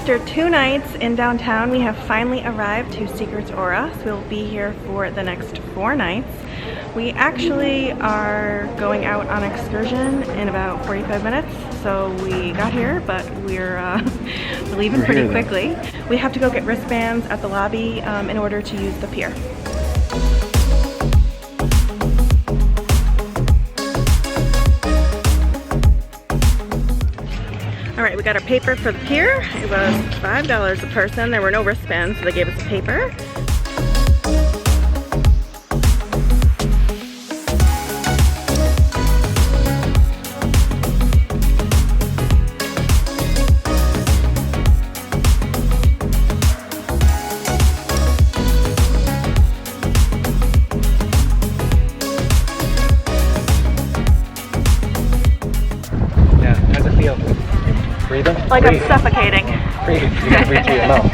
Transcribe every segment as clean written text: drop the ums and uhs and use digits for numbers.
After 2 nights in downtown, we have finally arrived to Secrets Aura. So we'll be here for the next 4 nights. We actually are going out on excursion in about 45 minutes. So we got here, but we're leaving pretty quickly. We have to go get wristbands at the lobby in order to use the pier. All right, we got our paper for the pier. It was $5 a person. There were no wristbands, so they gave us a paper. Yeah, how's it feel? Breathing? Like I'm suffocating. Breathing. You gotta breathe through your mouth.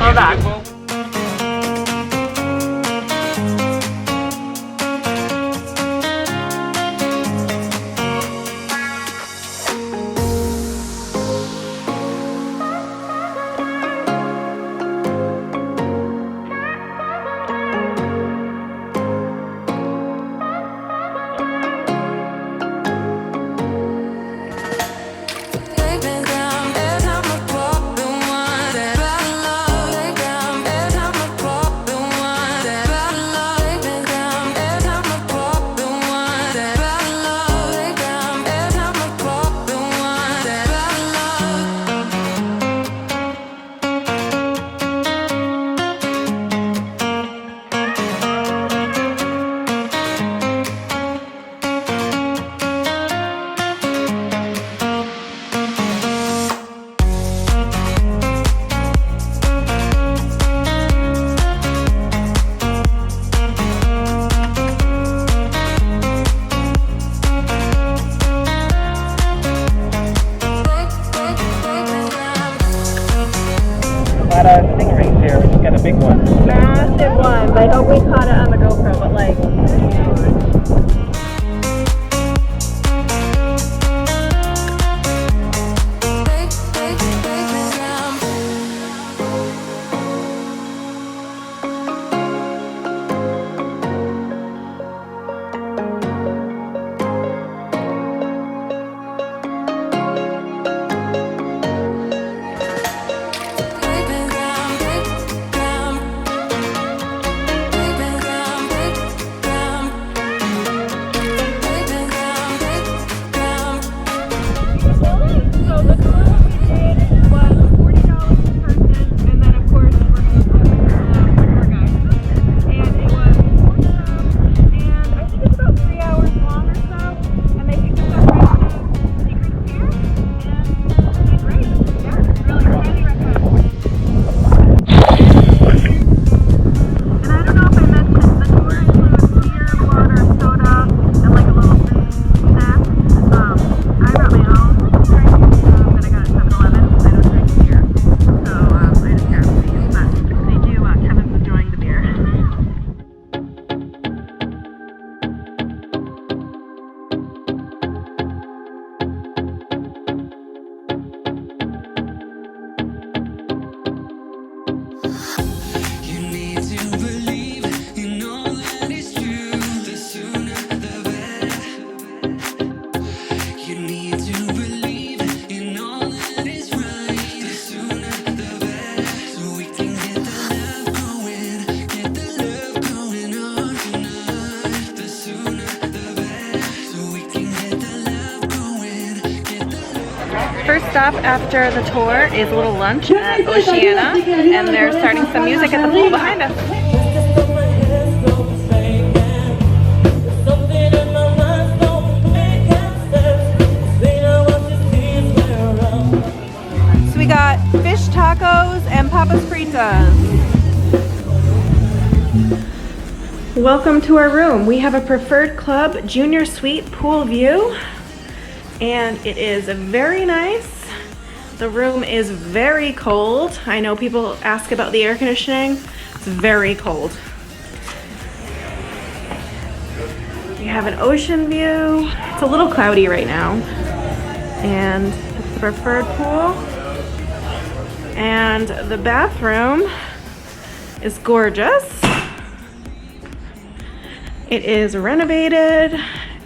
Hold on. Stingrays here. We got a big one. Massive ones. I hope we caught it on the GoPro, but like. First stop after the tour is a little lunch at OCEANA, and they're starting some music at the pool behind us. So we got fish tacos and papas fritas. Welcome to our room. We have a preferred club junior suite pool view. And it is very nice. The room is very cold. I know people ask about the air conditioning. It's very cold. We have an ocean view. It's a little cloudy right now. And it's the preferred pool. And the bathroom is gorgeous. It is renovated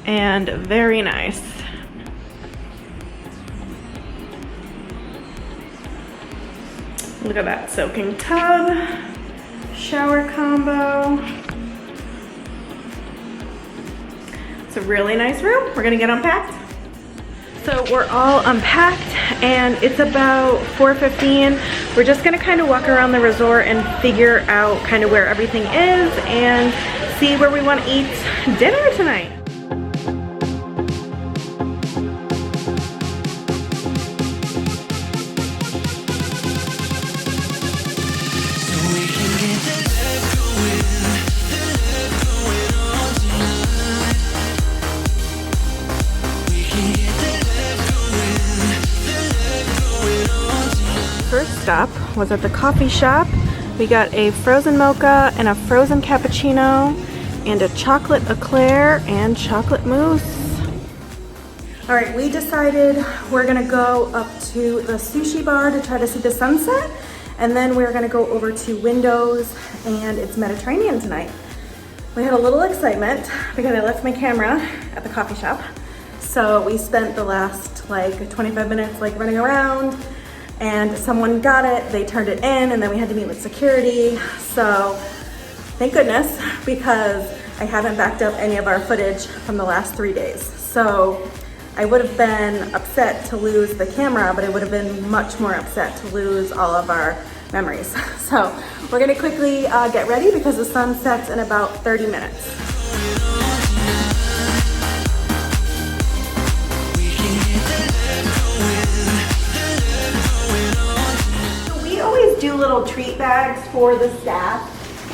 and very nice. Look at that soaking tub, shower combo. It's a really nice room. We're gonna get unpacked. So we're all unpacked and it's about 4:15. We're just gonna kind of walk around the resort and figure out kind of where everything is and see where we want to eat dinner tonight. First stop was at the coffee shop. We got a frozen mocha and a frozen cappuccino and a chocolate eclair and chocolate mousse. All right, we decided we're gonna go up to the Sushi Bar to try to see the sunset, and then we're gonna go over to Windows, and it's Mediterranean tonight. We had a little excitement because I left my camera at the coffee shop. So we spent the last like 25 minutes like running around, and someone got it, they turned it in, and then we had to meet with security. So thank goodness, because I haven't backed up any of our footage from the last 3 days. So I would have been upset to lose the camera, but I would have been much more upset to lose all of our memories. So we're gonna quickly get ready because the sun sets in about 30 minutes. Do little treat bags for the staff,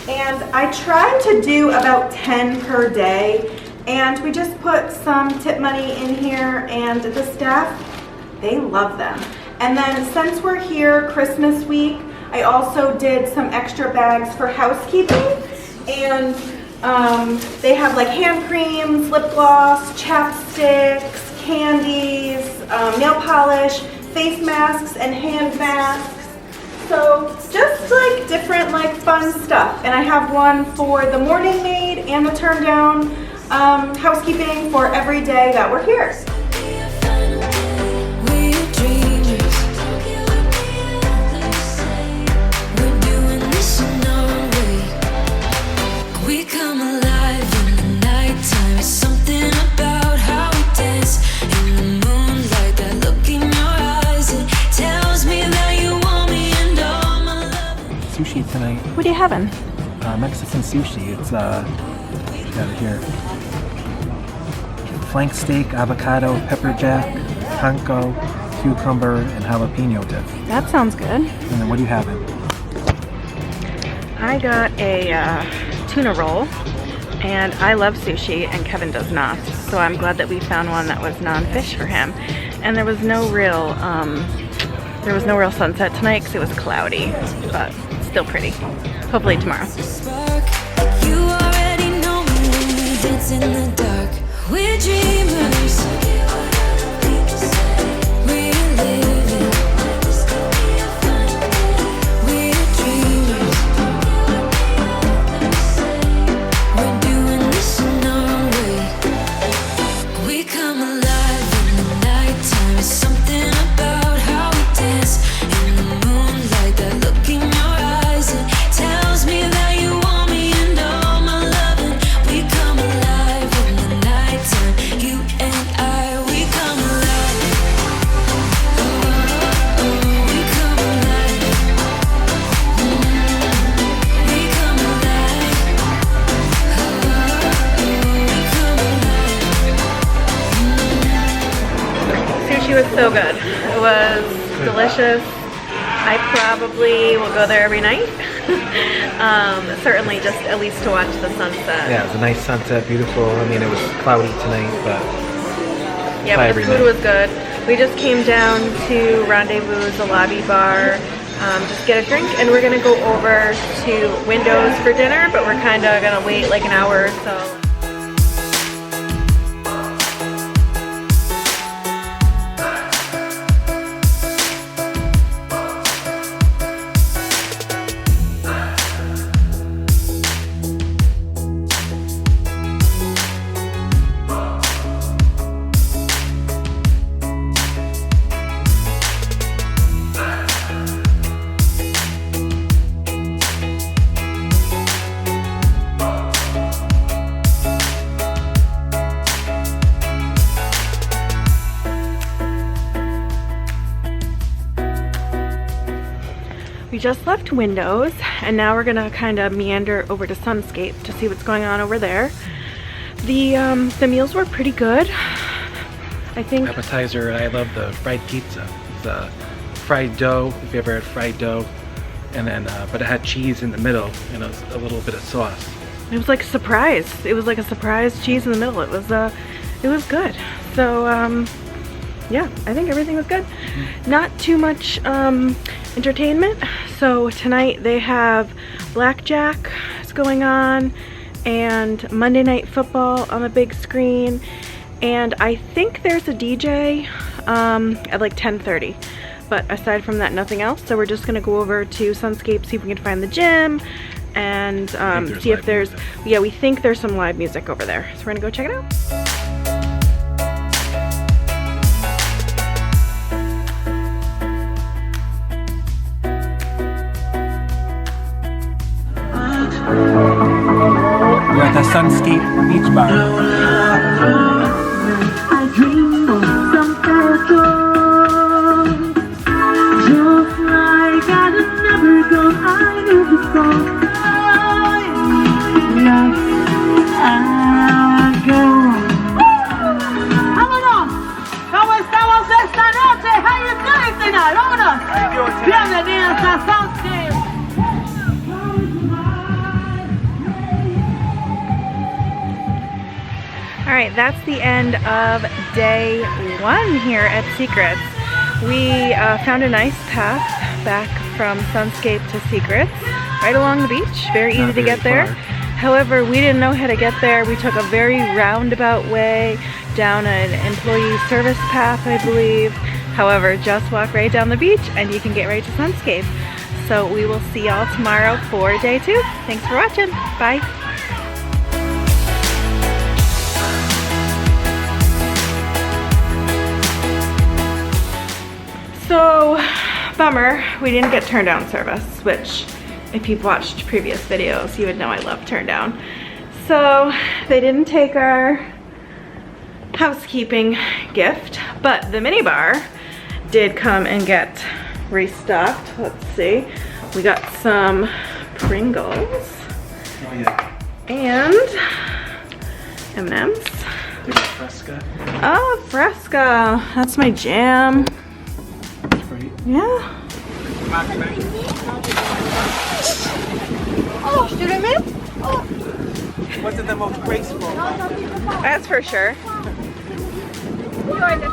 and I try to do about 10 per day, and we just put some tip money in here, and the staff, they love them. And then since we're here Christmas week, I also did some extra bags for housekeeping, and they have like hand creams, lip gloss, chapsticks, candies, nail polish, face masks, and hand masks. So just like different like fun stuff. And I have one for the morning maid and the turn down housekeeping for every day that we're here. We come alive in the nighttime. It's something about how we dance in the moonlight. That look in your eyes, it tells me that you want me. Sushi tonight. What are you having? Mexican sushi. It's got it here. Flank steak, avocado, pepper jack, panko, cucumber, and jalapeno dip. That sounds good. And then what are you having? I got a tuna roll, and I love sushi, and Kevin does not. So I'm glad that we found one that was non-fish for him. And there was no real sunset tonight because it was cloudy, but still pretty. Hopefully tomorrow. You already know when we dance in the dark. We're dreamers. We're living. We're dreamers. We're doing this in our way. We come alive in the nighttime. It's something about how we dance in the moonlight. That look in your eyes, it tells me that you want me and all my loving. We come alive in the nighttime. You and I, we come alive. Oh, oh, we come alive. We come alive. Oh, we come alive. Sushi was so good. It was delicious. I probably will go there every night. Certainly just at least to watch the sunset. Yeah, it was a nice sunset, beautiful. I mean, it was cloudy tonight, but yeah, but the food was good. We just came down to Rendezvous, the lobby bar, just get a drink, and we're gonna go over to Windows for dinner, but we're kind of gonna wait like an hour or so. just left Windows, and now we're gonna kind of meander over to Sunscape to see what's going on over there. The meals were pretty good. I think Appetizer, I love the fried pizza. The fried dough, if you ever had fried dough, and then but it had cheese in the middle and a little bit of sauce. it was like a surprise. It was like a surprise cheese in the middle. It was good. So yeah, I think everything was good. Not too much entertainment. So tonight they have blackjack is going on and Monday Night Football on the big screen, and I think there's a DJ at like 10:30, but aside from that, nothing else. So we're just gonna go over to Sunscape, see if we can find the gym, and see if there's yeah, we think there's some live music over there, so we're gonna go check it out. We're at the Sunscape Beach Bar. I dream of some paradise, just like I never go. I knew the song. I go. ¡Vámonos! ¿Cómo estamos esta noche? How you doing tonight? ¡Vámonos! Bienvenidos a Sunscape. All right, that's the end of day 1 here at Secrets. We found a nice path back from Sunscape to Secrets, right along the beach. Very easy to get there. However, we didn't know how to get there. We took a very roundabout way down an employee service path, I believe. However, just walk right down the beach and you can get right to Sunscape. So we will see y'all tomorrow for day 2. Thanks for watching. Bye. So, bummer, we didn't get turn down service, which if you've watched previous videos, you would know I love turn down. So, they didn't take our housekeeping gift, but the minibar did come and get restocked. Let's see. We got some Pringles. Oh yeah. And M&M's. Fresca. Oh, Fresca. That's my jam. Yeah. Oh, student man? Oh. Wasn't the most graceful. That's for sure. You're the